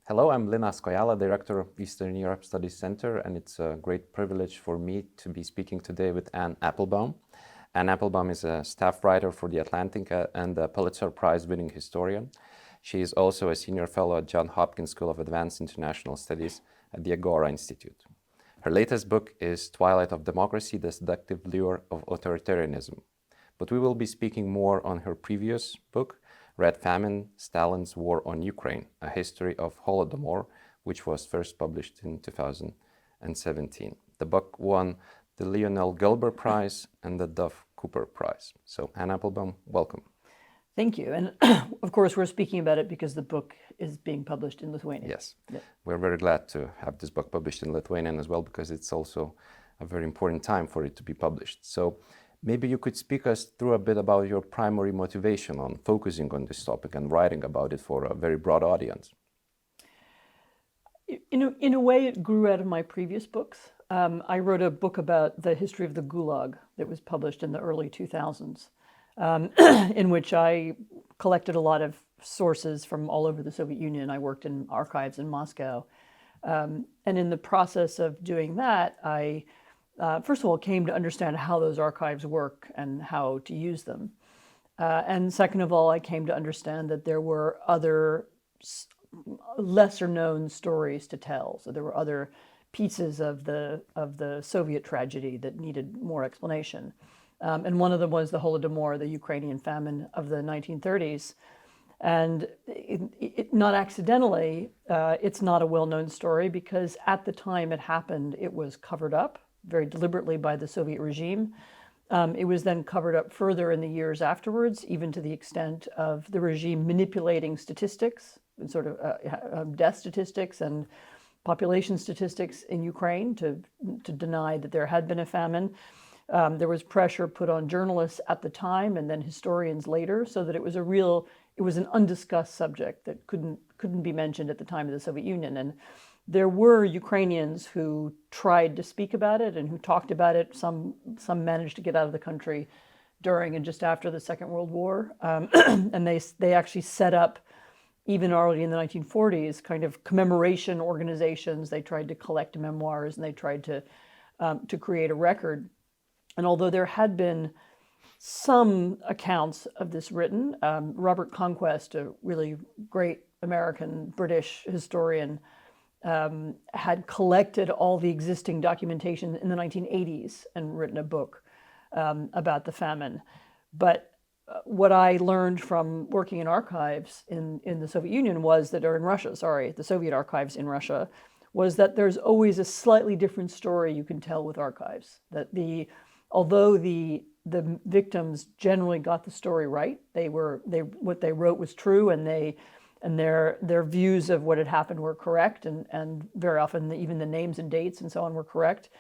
Hello, I'm Linas Kojala, Director of Eastern Europe Studies Center, and it's a great privilege for me to be speaking today with Anne Applebaum. Anne Applebaum is a staff writer for The Atlantic and a Pulitzer Prize-winning historian. She is also a senior fellow at Johns Hopkins School of Advanced International Studies at the Agora Institute. Her latest book is Twilight of Democracy, The Seductive Lure of Authoritarianism. But we will be speaking more on her previous book, Red Famine, Stalin's War on Ukraine, A History of Holodomor, which was first published in 2017. The book won the Lionel Gelber Prize and the Duff Cooper Prize. So, Anne Applebaum, welcome. Thank you. And of course, we're speaking about it because the book is being published in Lithuanian. Yes. Yeah. We're very glad to have this book published in Lithuanian as well, because it's also a very important time for it to be published. So maybe you could speak us through a bit about your primary motivation on focusing on this topic and writing about it for a very broad audience. In a way, it grew out of my previous books. I wrote a book about the history of the Gulag that was published in the early 2000s. In which I collected a lot of sources from all over the Soviet Union. I worked in archives in Moscow. And in the process of doing that, I, first of all, came to understand how those archives work and how to use them. And second of all, I came to understand that there were other lesser known stories to tell. So there were other pieces of the Soviet tragedy that needed more explanation. And one of them was the Holodomor, the Ukrainian famine of the 1930s. And not accidentally, it's not a well-known story, because at the time it happened, it was covered up very deliberately by the Soviet regime. It was then covered up further in the years afterwards, even to the extent of the regime manipulating statistics, sort of death statistics and population statistics in Ukraine to deny that there had been a famine. There was pressure put on journalists at the time and then historians later, so that it was an undiscussed subject that couldn't be mentioned at the time of the Soviet Union. And there were Ukrainians who tried to speak about it and who talked about it. Some managed to get out of the country during and just after the Second World War. And they actually set up, even already in the 1940s, kind of commemoration organizations. They tried to collect memoirs and they tried to create a record. And although there had been some accounts of this written, Robert Conquest, a really great American-British historian, had collected all the existing documentation in the 1980s and written a book about the famine. But what I learned from working in archives in the Soviet Union was that, or in Russia, sorry, the Soviet archives in Russia, was that there's always a slightly different story you can tell with archives. That although the victims generally got the story right, what they wrote was true, and their views of what had happened were correct, and very often even the names and dates and so on were correct.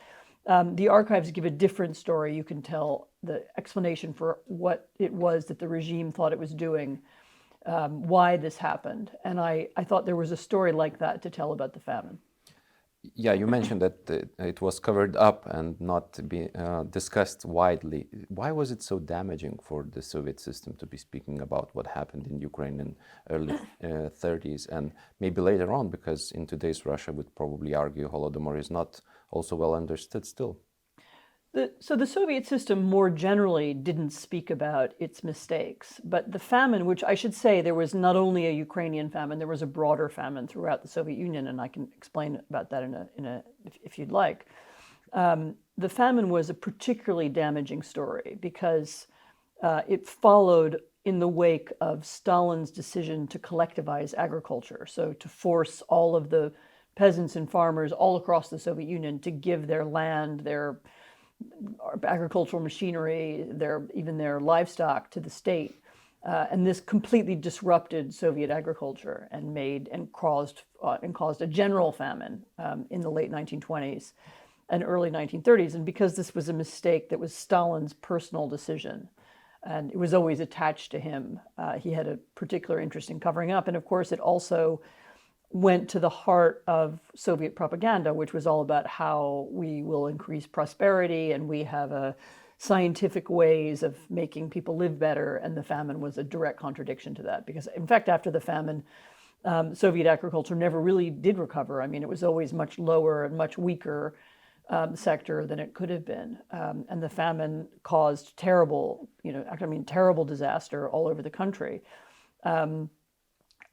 The archives give a different story. You can tell the explanation for what it was that the regime thought it was doing, why this happened. And I thought there was a story like that to tell about the famine. Yeah, you mentioned that it was covered up and not be discussed widely. Why was it so damaging for the Soviet system to be speaking about what happened in Ukraine in early 30s and maybe later on? Because in today's Russia would probably argue Holodomor is not also well understood still. So the Soviet system more generally didn't speak about its mistakes, but the famine, which I should say there was not only a Ukrainian famine, there was a broader famine throughout the Soviet Union, and I can explain about that if you'd like. The famine was a particularly damaging story because it followed in the wake of Stalin's decision to collectivize agriculture, so to force all of the peasants and farmers all across the Soviet Union to give their land, their agricultural machinery, even their livestock to the state. And this completely disrupted Soviet agriculture and caused a general famine in the late 1920s and early 1930s. And because this was a mistake that was Stalin's personal decision, and it was always attached to him, he had a particular interest in covering up. And of course, it also went to the heart of Soviet propaganda, which was all about how we will increase prosperity and we have scientific ways of making people live better. And the famine was a direct contradiction to that, because in fact, after the famine, Soviet agriculture never really did recover. I mean, it was always much lower and much weaker sector than it could have been. And the famine caused terrible, terrible disaster all over the country.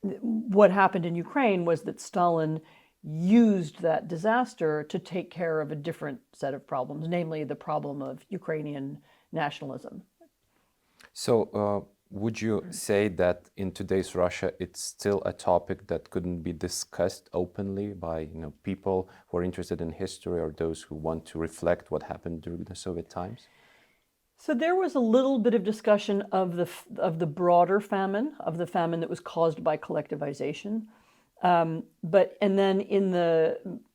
What happened in Ukraine was that Stalin used that disaster to take care of a different set of problems, namely the problem of Ukrainian nationalism. So would you say that in today's Russia, it's still a topic that couldn't be discussed openly by people who are interested in history or those who want to reflect what happened during the Soviet times? So there was a little bit of discussion of the broader famine, of the famine that was caused by collectivization. And then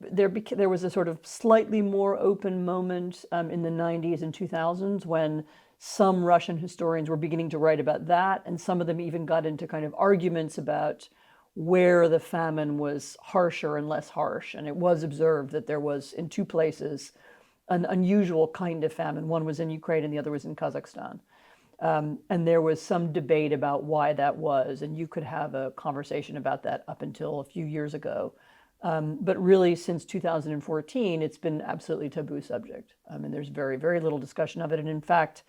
there was a sort of slightly more open moment in the 90s and 2000s when some Russian historians were beginning to write about that, and some of them even got into kind of arguments about where the famine was harsher and less harsh. And it was observed that there was, in two places, an unusual kind of famine. One was in Ukraine and the other was in Kazakhstan. And there was some debate about why that was, and you could have a conversation about that up until a few years ago. But really, since 2014, it's been absolutely taboo subject. And there's very, very little discussion of it. And in fact,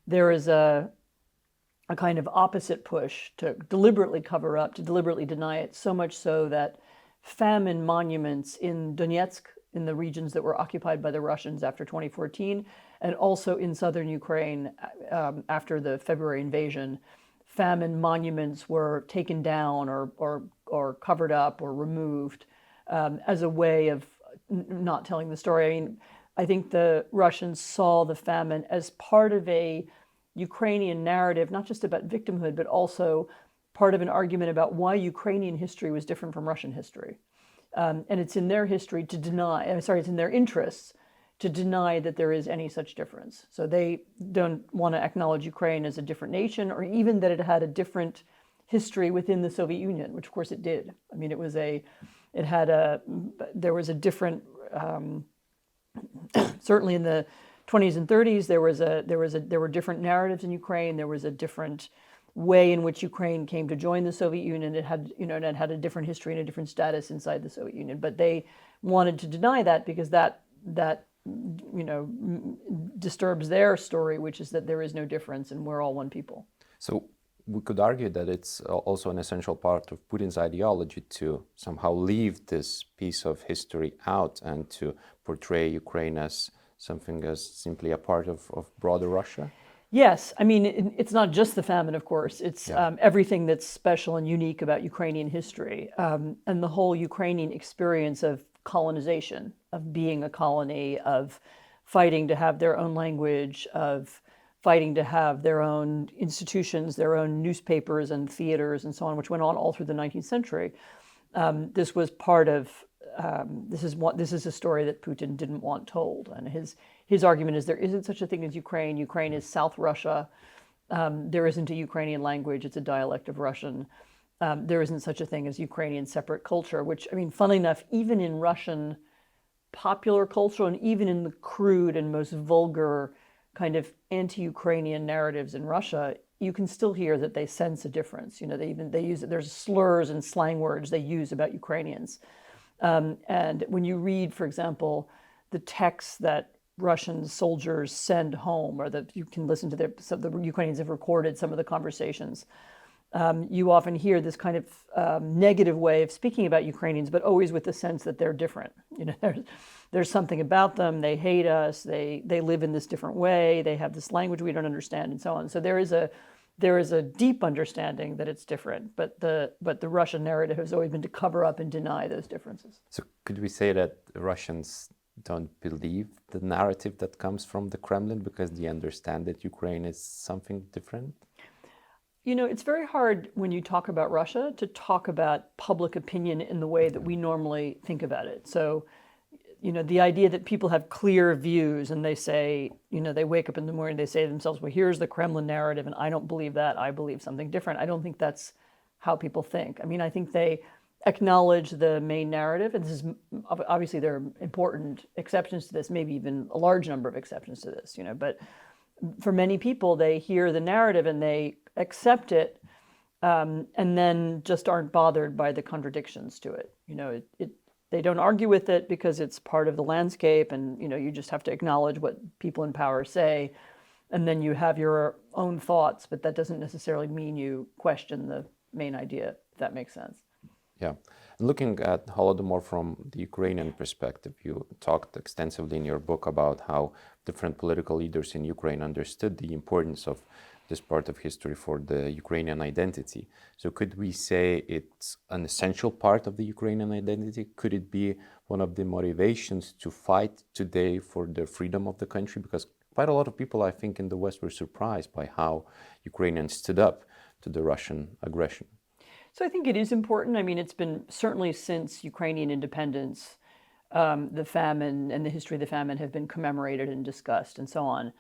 there is a kind of opposite push to deliberately cover up, to deliberately deny it, so much so that famine monuments in Donetsk, in the regions that were occupied by the Russians after 2014, and also in southern Ukraine after the February invasion, famine monuments were taken down or covered up or removed as a way of not telling the story. I mean, I think the Russians saw the famine as part of a Ukrainian narrative, not just about victimhood, but also part of an argument about why Ukrainian history was different from Russian history. And it's in their history to deny, it's in their interests to deny that there is any such difference. So they don't want to acknowledge Ukraine as a different nation, or even that it had a different history within the Soviet Union, which of course it did. I mean, there was a different, certainly in the 20s and 30s, there were different narratives in Ukraine. There was a different way in which Ukraine came to join the Soviet Union. It had, it had a different history and a different status inside the Soviet Union. But they wanted to deny that because that disturbs their story, which is that there is no difference and we're all one people. So we could argue that it's also an essential part of Putin's ideology to somehow leave this piece of history out and to portray Ukraine as something as simply a part of broader Russia? Yes. I mean, it's not just the famine, of course. It's everything that's special and unique about Ukrainian history, and the whole Ukrainian experience of colonization, of being a colony, of fighting to have their own language, of fighting to have their own institutions, their own newspapers and theaters and so on, which went on all through the 19th century. This was part of, this is a story that Putin didn't want told. And his argument is there isn't such a thing as Ukraine. Ukraine is South Russia. There isn't a Ukrainian language. It's a dialect of Russian. There isn't such a thing as Ukrainian separate culture, which, I mean, funnily enough, even in Russian popular culture and even in the crude and most vulgar kind of anti-Ukrainian narratives in Russia, you can still hear that they sense a difference. They use it. There's slurs and slang words they use about Ukrainians. And when you read, for example, the texts that Russian soldiers send home, or that you can listen to the Ukrainians have recorded some of the conversations, you often hear this kind of negative way of speaking about Ukrainians, but always with the sense that they're different. There's something about them. They hate us. They live in this different way. They have this language we don't understand, and so on. So there is a deep understanding that it's different, but the Russian narrative has always been to cover up and deny those differences. So could we say that Russians don't believe the narrative that comes from the Kremlin because they understand that Ukraine is something different? It's very hard when you talk about Russia to talk about public opinion in the way that we normally think about it. So, the idea that people have clear views and they say, they wake up in the morning, they say to themselves, well, here's the Kremlin narrative and I don't believe that, I believe something different. I don't think that's how people think. I mean, I think they acknowledge the main narrative, and this is obviously there are important exceptions to this, maybe even a large number of exceptions to this, but for many people, they hear the narrative and they accept it and then just aren't bothered by the contradictions to it. They don't argue with it because it's part of the landscape, and you just have to acknowledge what people in power say, and then you have your own thoughts, but that doesn't necessarily mean you question the main idea, if that makes sense. Yeah. Looking at Holodomor from the Ukrainian perspective, you talked extensively in your book about how different political leaders in Ukraine understood the importance of this part of history for the Ukrainian identity. So could we say it's an essential part of the Ukrainian identity? Could it be one of the motivations to fight today for the freedom of the country? Because quite a lot of people, I think, in the West were surprised by how Ukrainians stood up to the Russian aggression. So I think it is important. I mean, it's been certainly since Ukrainian independence, the famine and the history of the famine have been commemorated and discussed and so on.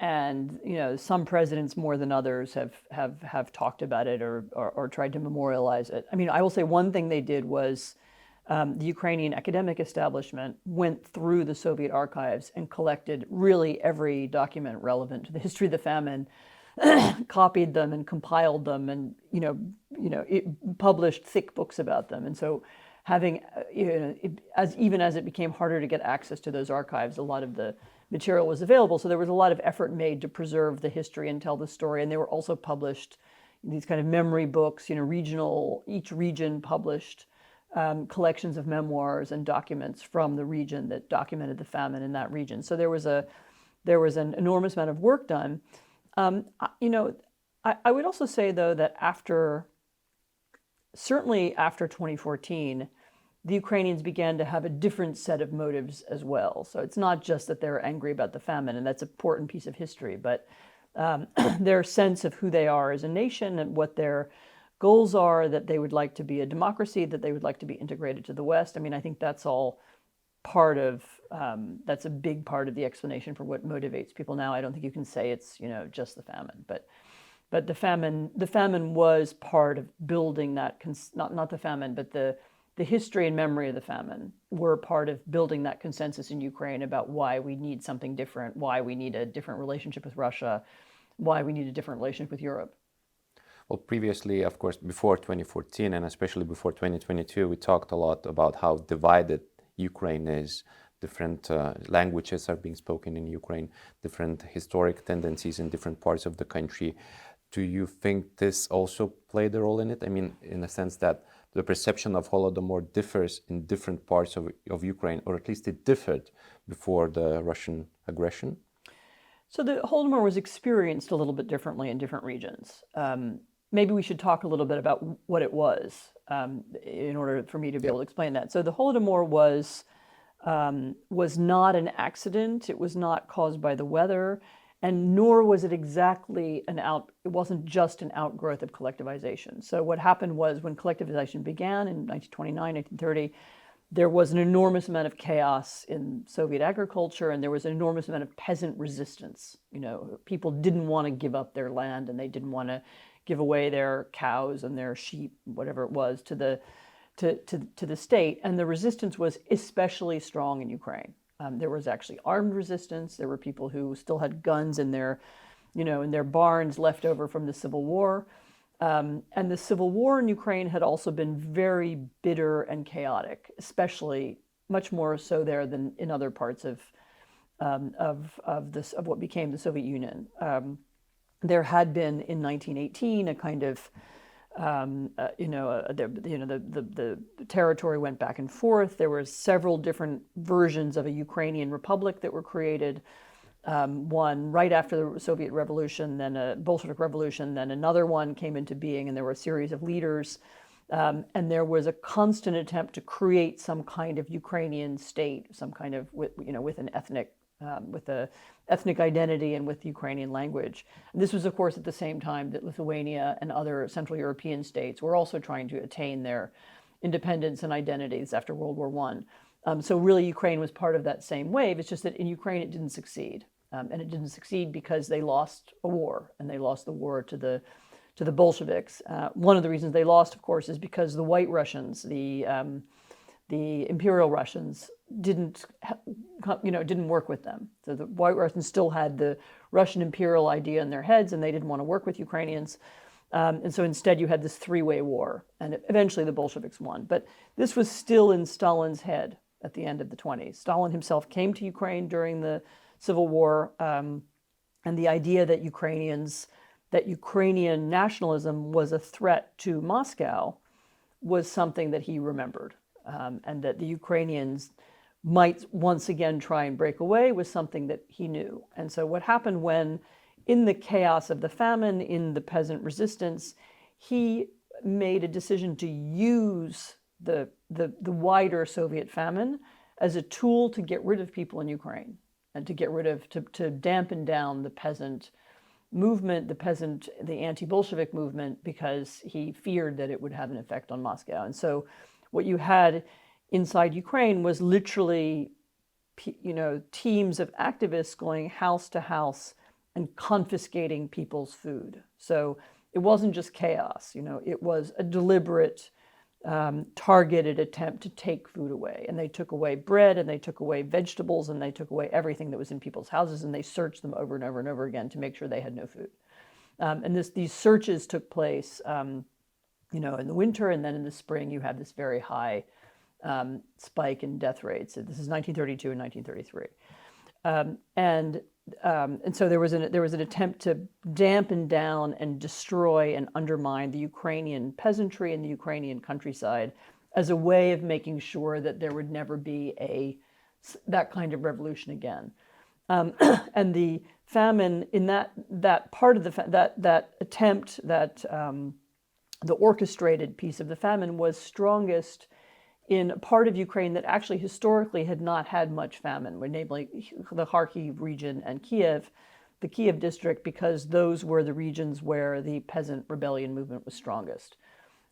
And some presidents more than others have talked about it or tried to memorialize it. I mean, I will say one thing they did was the Ukrainian academic establishment went through the Soviet archives and collected really every document relevant to the history of the famine, copied them and compiled them, and it published thick books about them. And so, having even as it became harder to get access to those archives, a lot of the material was available. So there was a lot of effort made to preserve the history and tell the story. And they were also published these kind of memory books. Each region published collections of memoirs and documents from the region that documented the famine in that region. So there was an enormous amount of work done. I would also say, though, that certainly after 2014, the Ukrainians began to have a different set of motives as well. So it's not just that they're angry about the famine, and that's an important piece of history, but their sense of who they are as a nation and what their goals are, that they would like to be a democracy, that they would like to be integrated to the West. I mean, I think that's all that's a big part of the explanation for what motivates people now. I don't think you can say it's just the famine, but the famine was part of building that. Not the famine, but the history and memory of the famine were part of building that consensus in Ukraine about why we need something different, why we need a different relationship with Russia, why we need a different relationship with Europe. Well, previously, of course, before 2014 and especially before 2022, we talked a lot about how divided Ukraine is. Different languages are being spoken in Ukraine, different historic tendencies in different parts of the country. Do you think this also played a role in it? I mean, in the sense that the perception of Holodomor differs in different parts of Ukraine, or at least it differed before the Russian aggression? So the Holodomor was experienced a little bit differently in different regions. Maybe we should talk a little bit about what it was in order for me to be able to explain that. So the Holodomor was not an accident. It was not caused by the weather, and nor was it exactly it wasn't just an outgrowth of collectivization. So what happened was, when collectivization began in 1929, 1930, there was an enormous amount of chaos in Soviet agriculture, and there was an enormous amount of peasant resistance. People didn't want to give up their land, and they didn't want to give away their cows and their sheep, whatever it was, to the state. And the resistance was especially strong in Ukraine. There was actually armed resistance. There were people who still had guns in their barns left over from the Civil War. And the Civil War in Ukraine had also been very bitter and chaotic, especially much more so there than in other parts of what became the Soviet Union. There had been in 1918 a kind of the territory went back and forth. There were several different versions of a Ukrainian republic that were created. One right after the Soviet Revolution, then a Bolshevik Revolution, then another one came into being, and there were a series of leaders. And there was a constant attempt to create some kind of Ukrainian state, some kind of with an ethnic identity and with Ukrainian language. And this was, of course, at the same time that Lithuania and other Central European states were also trying to attain their independence and identities after World War I. So really, Ukraine was part of that same wave. It's just that in Ukraine, it didn't succeed. And it didn't succeed because they lost a war, and they lost the war to the Bolsheviks. One of the reasons they lost, of course, is because the White Russians, the Imperial Russians, didn't work with them. So the White Russians still had the Russian imperial idea in their heads, and they didn't want to work with Ukrainians. And so instead you had this three-way war, and eventually the Bolsheviks won. But this was still in Stalin's head at the end of the 1920s. Stalin himself came to Ukraine during the Civil War, and the idea that Ukrainian nationalism was a threat to Moscow was something that he remembered, and that the Ukrainians might once again try and break away was something that he knew. And so what happened when, in the chaos of the famine, in the peasant resistance, he made a decision to use the wider Soviet famine as a tool to get rid of people in Ukraine and to dampen down the peasant movement, the anti-Bolshevik movement, because he feared that it would have an effect on Moscow. And so what you had inside Ukraine was literally, teams of activists going house to house and confiscating people's food. So it wasn't just chaos, it was a deliberate, targeted attempt to take food away. And they took away bread, and they took away vegetables, and they took away everything that was in people's houses, and they searched them over and over and over again to make sure they had no food. And these searches took place, in the winter, and then in the spring you had this very high spike in death rates. This is 1932 and 1933. And so there was an attempt to dampen down and destroy and undermine the Ukrainian peasantry and the Ukrainian countryside as a way of making sure that there would never be that kind of revolution again. And the famine in that part of that attempt, the orchestrated piece of the famine was strongest in a part of Ukraine that actually historically had not had much famine, namely the Kharkiv region and Kiev, the Kiev district, because those were the regions where the peasant rebellion movement was strongest.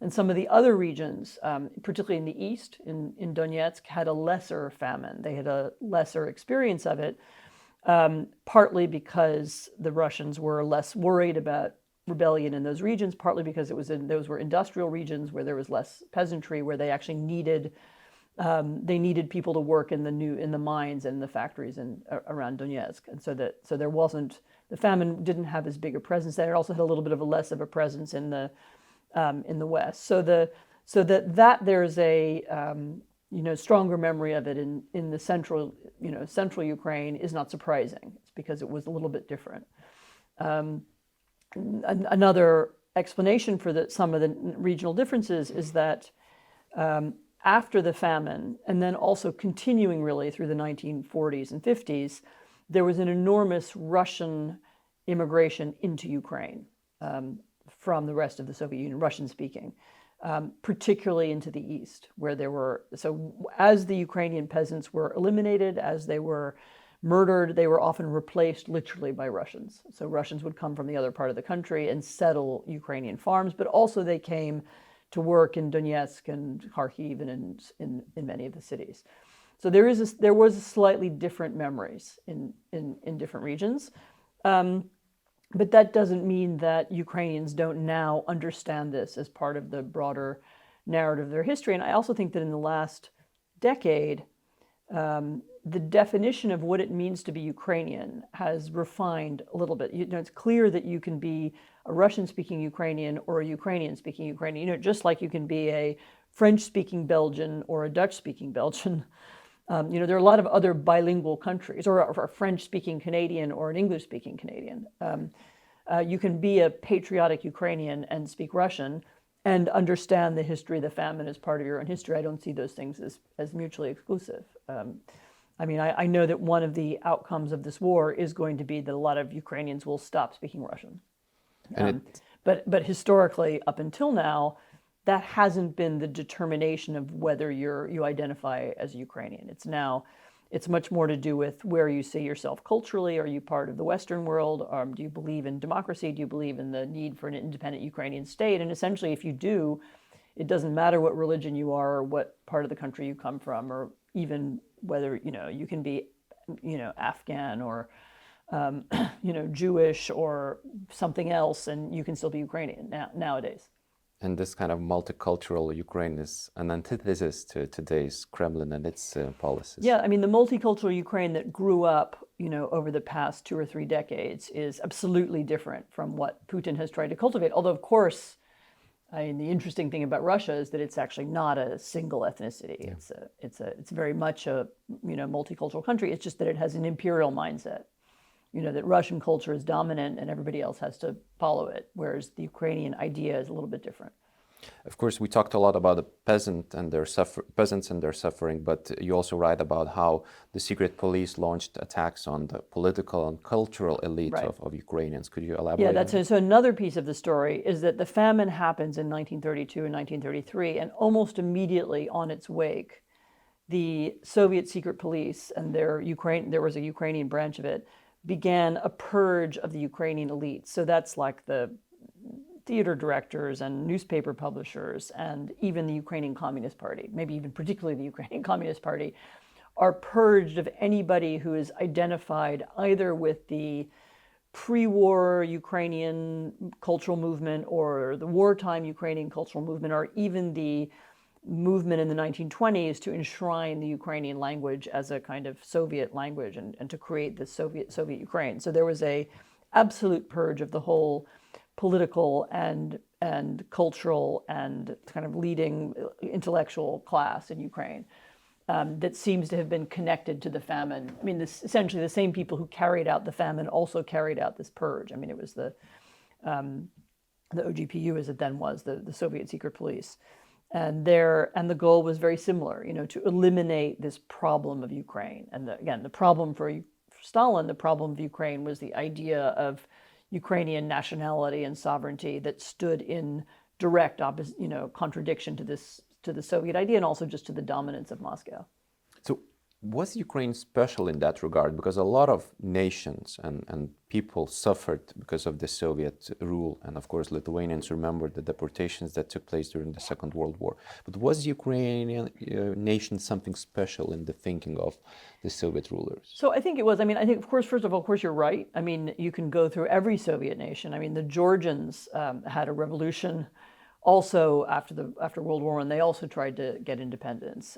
And some of the other regions, particularly in the east, in Donetsk, had a lesser famine. They had a lesser experience of it, partly because the Russians were less worried about rebellion in those regions, partly because those were industrial regions where there was less peasantry, where they actually needed people to work in the mines and the factories around Donetsk, and so there wasn't, the famine didn't have as big a presence there. It also had a little bit of less of a presence in the West. So that there's a stronger memory of it in the central Ukraine is not surprising. It's because it was a little bit different. Another explanation for some of the regional differences is that after the famine, and then also continuing really through the 1940s and 50s, there was an enormous Russian immigration into Ukraine from the rest of the Soviet Union, Russian-speaking, particularly into the east, where as the Ukrainian peasants were eliminated, as they were murdered, they were often replaced literally by Russians. So Russians would come from the other part of the country and settle Ukrainian farms, but also they came to work in Donetsk and Kharkiv and in many of the cities. So there was a slightly different memories in different regions. But that doesn't mean that Ukrainians don't now understand this as part of the broader narrative of their history. And I also think that in the last decade, the definition of what it means to be Ukrainian has refined a little bit. It's clear that you can be a Russian-speaking Ukrainian or a Ukrainian-speaking Ukrainian, just like you can be a French-speaking Belgian or a Dutch-speaking Belgian. There are a lot of other bilingual countries, or a French-speaking Canadian or an English-speaking Canadian. You can be a patriotic Ukrainian and speak Russian and understand the history of the famine as part of your own history. I don't see those things as mutually exclusive. I know that one of the outcomes of this war is going to be that a lot of Ukrainians will stop speaking Russian. But historically, up until now, that hasn't been the determination of whether you identify as a Ukrainian. It's much more to do with where you see yourself culturally. Are you part of the Western world? Do you believe in democracy? Do you believe in the need for an independent Ukrainian state? And essentially, if you do, it doesn't matter what religion you are or what part of the country you come from, or even whether you can be Afghan or Jewish or something else, and you can still be Ukrainian nowadays. And this kind of multicultural Ukraine is an antithesis to today's Kremlin and its policies. Yeah, the multicultural Ukraine that grew up, over the past 2 or 3 decades is absolutely different from what Putin has tried to cultivate. Although, of course, the interesting thing about Russia is that it's actually not a single ethnicity. Yeah. It's very much a multicultural country. It's just that it has an imperial mindset. That Russian culture is dominant and everybody else has to follow it, whereas the Ukrainian idea is a little bit different. Of course, we talked a lot about the peasants and their suffering, but you also write about how the secret police launched attacks on the political and cultural elite Right. of Ukrainians. Could you elaborate? Yeah, so another piece of the story is that the famine happens in 1932 and 1933, and almost immediately on its wake, the Soviet secret police and there was a Ukrainian branch of it, began a purge of the Ukrainian elite. So that's like the theater directors and newspaper publishers and even the Ukrainian Communist Party, maybe even particularly the Ukrainian Communist Party, are purged of anybody who is identified either with the pre-war Ukrainian cultural movement or the wartime Ukrainian cultural movement, or even the movement in the 1920s to enshrine the Ukrainian language as a kind of Soviet language and to create the Soviet Ukraine. So there was a absolute purge of the whole political and cultural and kind of leading intellectual class in Ukraine that seems to have been connected to the famine. I mean, essentially the same people who carried out the famine also carried out this purge. I mean, it was the OGPU, as it then was, the Soviet secret police. And the goal was very similar, to eliminate this problem of Ukraine. And again, the problem for Stalin, the problem of Ukraine was the idea of Ukrainian nationality and sovereignty that stood in direct contradiction to the Soviet idea and also just to the dominance of Moscow. So was Ukraine special in that regard? Because a lot of nations and people suffered because of the Soviet rule. And of course, Lithuanians remember the deportations that took place during the Second World War. But was the Ukrainian nation something special in the thinking of the Soviet rulers? So I think it was. I mean, I think, of course, first of all, of course, you're right. I mean, you can go through every Soviet nation. I mean, the Georgians had a revolution also after World War I. They also tried to get independence,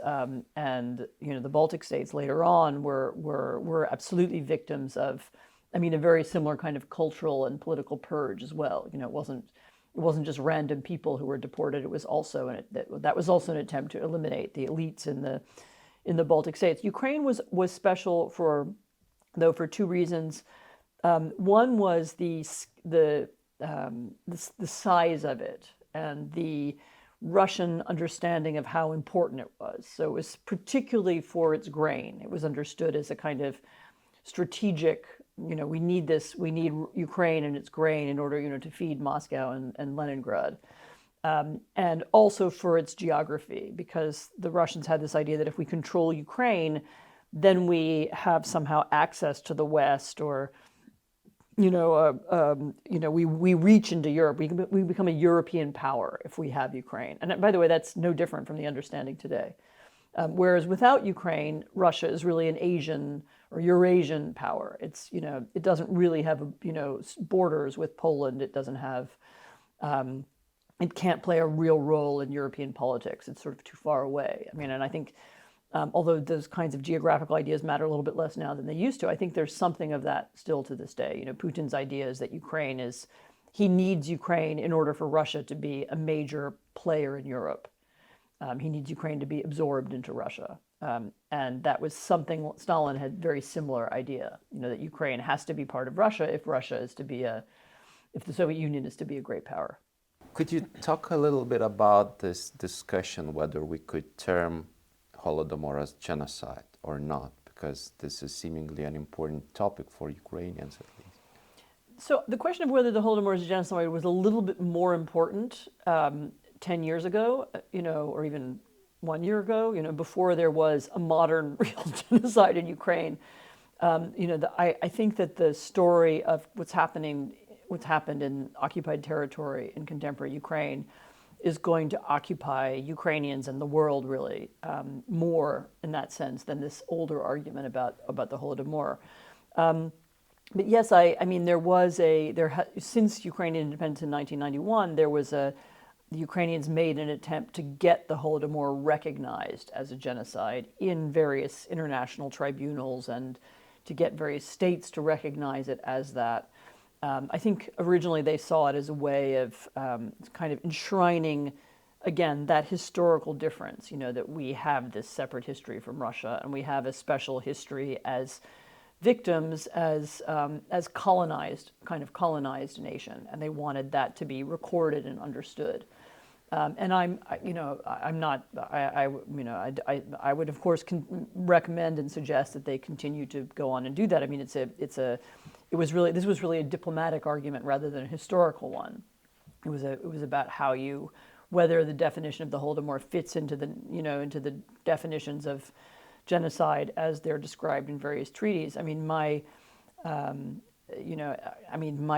and the Baltic states later on were absolutely victims of, a very similar kind of cultural and political purge as well. It wasn't just random people who were deported. It was also that was also an attempt to eliminate the elites in the Baltic states. Ukraine was special for 2 reasons. One was the size of it and the Russian understanding of how important it was. So it was particularly for its grain. It was understood as a kind of strategic, we need Ukraine and its grain in order, to feed Moscow and Leningrad. And also for its geography, because the Russians had this idea that if we control Ukraine, then we have somehow access to the West, or we reach into Europe. We become a European power if we have Ukraine. And by the way, that's no different from the understanding today. Whereas without Ukraine, Russia is really an Asian or Eurasian power. It's it doesn't really have borders with Poland. It doesn't have. It can't play a real role in European politics. It's sort of too far away. And I think. Although those kinds of geographical ideas matter a little bit less now than they used to, I think there's something of that still to this day. Putin's idea is that he needs Ukraine in order for Russia to be a major player in Europe. He needs Ukraine to be absorbed into Russia. And that was something Stalin had very similar idea, that Ukraine has to be part of Russia if if the Soviet Union is to be a great power. Could you talk a little bit about this discussion, whether we could term Holodomor as genocide or not, because this is seemingly an important topic for Ukrainians at least? So the question of whether the Holodomor is a genocide was a little bit more important 10 years ago, or even 1 year ago, before there was a modern real genocide in Ukraine. I think that the story of what's happened in occupied territory in contemporary Ukraine is going to occupy Ukrainians and the world really more in that sense than this older argument about the Holodomor. But yes, since Ukrainian independence in 1991, the Ukrainians made an attempt to get the Holodomor recognized as a genocide in various international tribunals and to get various states to recognize it as that. I think originally they saw it as a way of kind of enshrining, again, that historical difference, that we have this separate history from Russia, and we have a special history as victims, as colonized nation, and they wanted that to be recorded and understood. And I would of course recommend and suggest that they continue to go on and do that. I mean, this was really a diplomatic argument rather than a historical one. It was about whether the definition of the Holodomor fits into the definitions of genocide as they're described in various treaties. I mean, my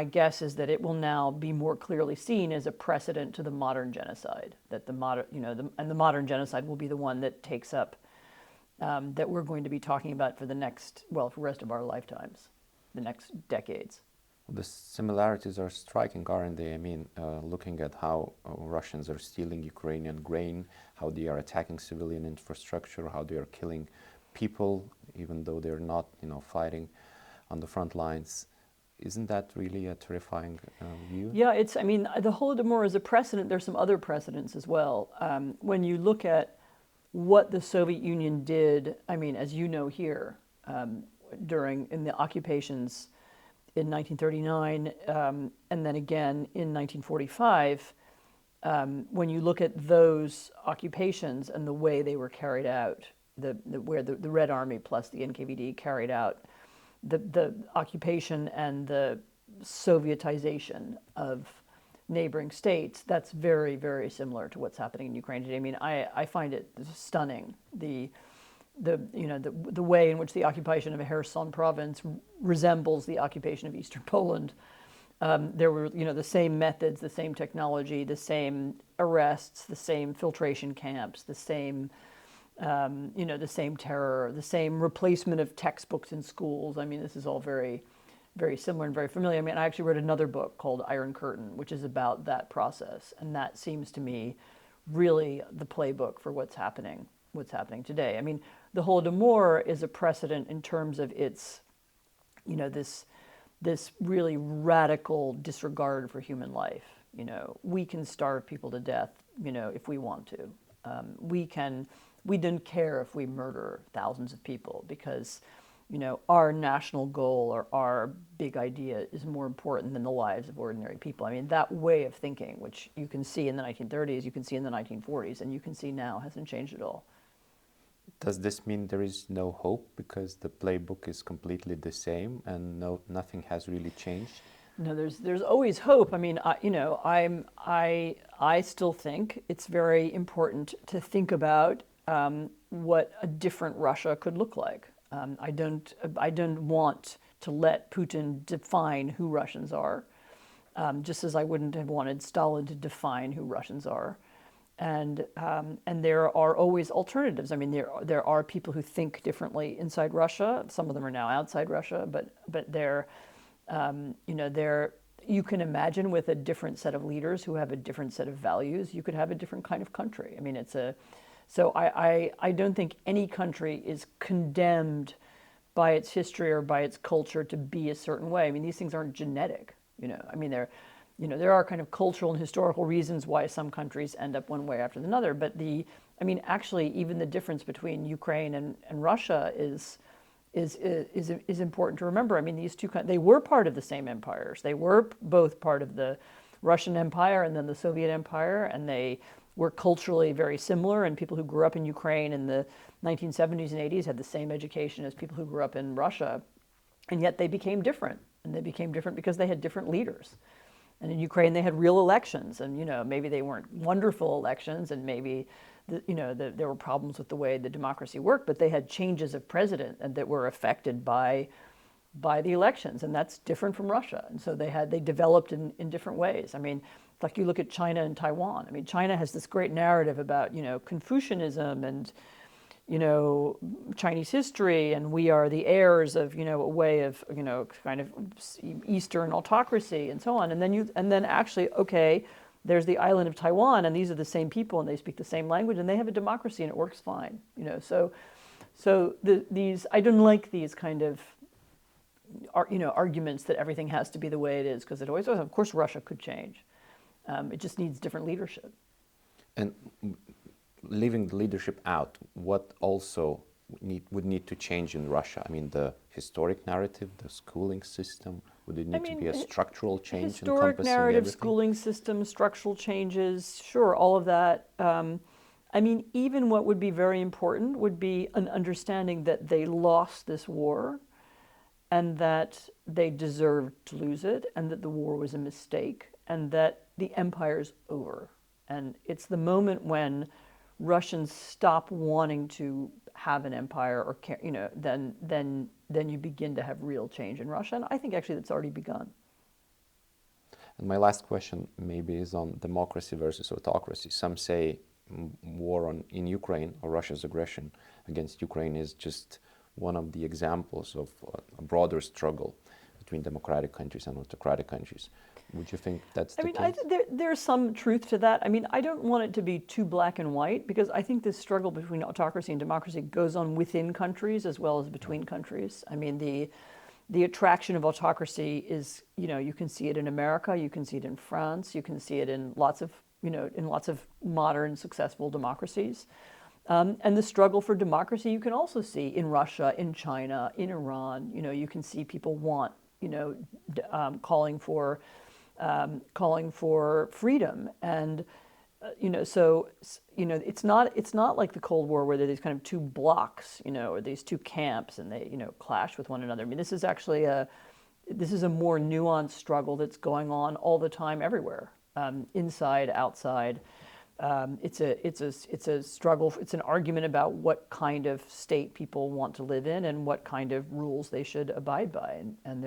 guess is that it will now be more clearly seen as a precedent to the modern genocide. That the modern genocide will be the one that takes up that we're going to be talking about for the rest of our lifetimes, the next decades. The similarities are striking, aren't they? I mean, looking at how Russians are stealing Ukrainian grain, how they are attacking civilian infrastructure, how they are killing people, even though they're not, fighting on the front lines. Isn't that really a terrifying view? Yeah, the Holodomor is a precedent. There's some other precedents as well. When you look at what the Soviet Union did, as you know here, in the occupations in 1939, and then again in 1945, when you look at those occupations and the way they were carried out, where the Red Army plus the NKVD carried out the occupation and the Sovietization of neighboring states, that's very, very similar to what's happening in Ukraine today. I mean, I find it stunning, the way in which the occupation of Kherson province resembles the occupation of Eastern Poland. There were, the same methods, the same technology, the same arrests, the same filtration camps, the same, the same terror, the same replacement of textbooks in schools. I mean, this is all very, very similar and very familiar. I mean, I actually wrote another book called Iron Curtain, which is about that process, and that seems to me really the playbook for what's happening today. I mean, the Holodomor is a precedent in terms of its, this really radical disregard for human life. We can starve people to death, if we want to. We don't care if we murder thousands of people because, our national goal or our big idea is more important than the lives of ordinary people. I mean, that way of thinking, which you can see in the 1930s, you can see in the 1940s, and you can see now, hasn't changed at all. Does this mean there is no hope because the playbook is completely the same and nothing has really changed? No, there's always hope. I mean, I still think it's very important to think about what a different Russia could look like. I don't want to let Putin define who Russians are, just as I wouldn't have wanted Stalin to define who Russians are. And there are always alternatives. I mean, there are people who think differently inside Russia. Some of them are now outside Russia, but they're, you can imagine with a different set of leaders who have a different set of values, you could have a different kind of country. I mean, so I don't think any country is condemned by its history or by its culture to be a certain way. I mean, these things aren't genetic, I mean, there are kind of cultural and historical reasons why some countries end up one way after another, but actually even the difference between Ukraine and Russia is important to remember. I mean, these two, they were part of the same empires. They were both part of the Russian Empire and then the Soviet Empire, and they were culturally very similar, and people who grew up in Ukraine in the 1970s and 80s had the same education as people who grew up in Russia, and yet they became different, and they became different because they had different leaders. And in Ukraine, they had real elections, and maybe they weren't wonderful elections, and maybe there were problems with the way the democracy worked, but they had changes of president and that were affected by the elections, and that's different from Russia. And so they developed in different ways. I mean, like you look at China and Taiwan. I mean, China has this great narrative about Confucianism and Chinese history, and we are the heirs of a way of kind of Eastern autocracy and so on. And then actually, okay, there's the island of Taiwan, and these are the same people, and they speak the same language, and they have a democracy, and it works fine. So these I don't like these kind of arguments that everything has to be the way it is, because it always was. Of course, Russia could change. It just needs different leadership. And leaving the leadership out, what also would need to change in Russia? I mean, the historic narrative, the schooling system, would it need to be a structural change? Historic narrative, schooling system, structural changes, sure, all of that. I mean, even what would be very important would be an understanding that they lost this war and that they deserved to lose it, and that the war was a mistake, and that the empire's over. And it's the moment when Russians stop wanting to have an empire, or then you begin to have real change in Russia. And I think actually that's already begun. And my last question maybe is on democracy versus autocracy. Some say war in Ukraine, or Russia's aggression against Ukraine, is just one of the examples of a broader struggle between democratic countries and autocratic countries. Would you think that's the case? There's some truth to that. I mean, I don't want it to be too black and white, because I think this struggle between autocracy and democracy goes on within countries as well as between countries. I mean, the attraction of autocracy is, you can see it in America, you can see it in France, you can see it in lots of modern successful democracies. And the struggle for democracy you can also see in Russia, in China, in Iran. You can see people want, calling for freedom, and it's not like the Cold War where there are these kind of two blocks, or these two camps, and they clash with one another. I mean, this is actually a more nuanced struggle that's going on all the time, everywhere, inside, outside. It's a struggle. It's an argument about what kind of state people want to live in and what kind of rules they should abide by, and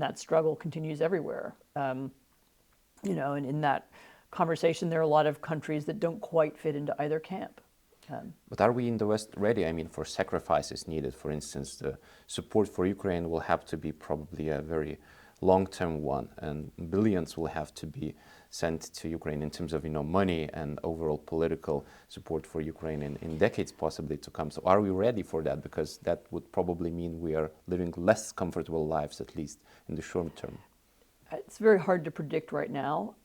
that struggle continues everywhere. And in that conversation, there are a lot of countries that don't quite fit into either camp. But are we in the West ready, for sacrifices needed? For instance, the support for Ukraine will have to be probably a very long-term one, and billions will have to be sent to Ukraine in terms of money and overall political support for Ukraine in decades possibly to come. So are we ready for that? Because that would probably mean we are living less comfortable lives, at least in the short term. It's very hard to predict right now.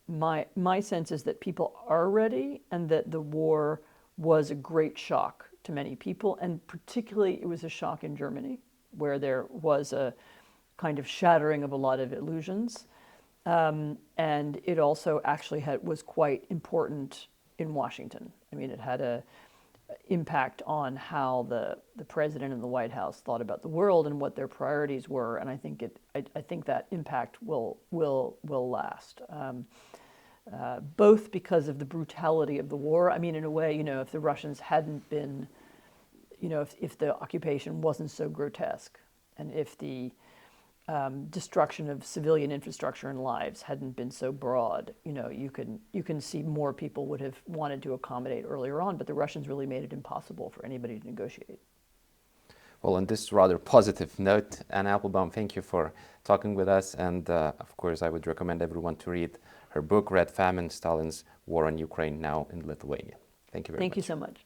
My sense is that people are ready, and that the war was a great shock to many people, and particularly it was a shock in Germany, where there was a kind of shattering of a lot of illusions. And it also actually was quite important in Washington. I mean, it had an impact on how the president and the White House thought about the world and what their priorities were. And I think that impact will last. Both because of the brutality of the war. I mean, in a way, if the Russians hadn't been, if the occupation wasn't so grotesque, and if the destruction of civilian infrastructure and lives hadn't been so broad, you can see more people would have wanted to accommodate earlier on, but the Russians really made it impossible for anybody to negotiate. Well, on this rather positive note, Anne Applebaum, thank you for talking with us, and of course I would recommend everyone to read her book, Red Famine, Stalin's War on Ukraine Now in Lithuania. Thank you very much. Thank you so much.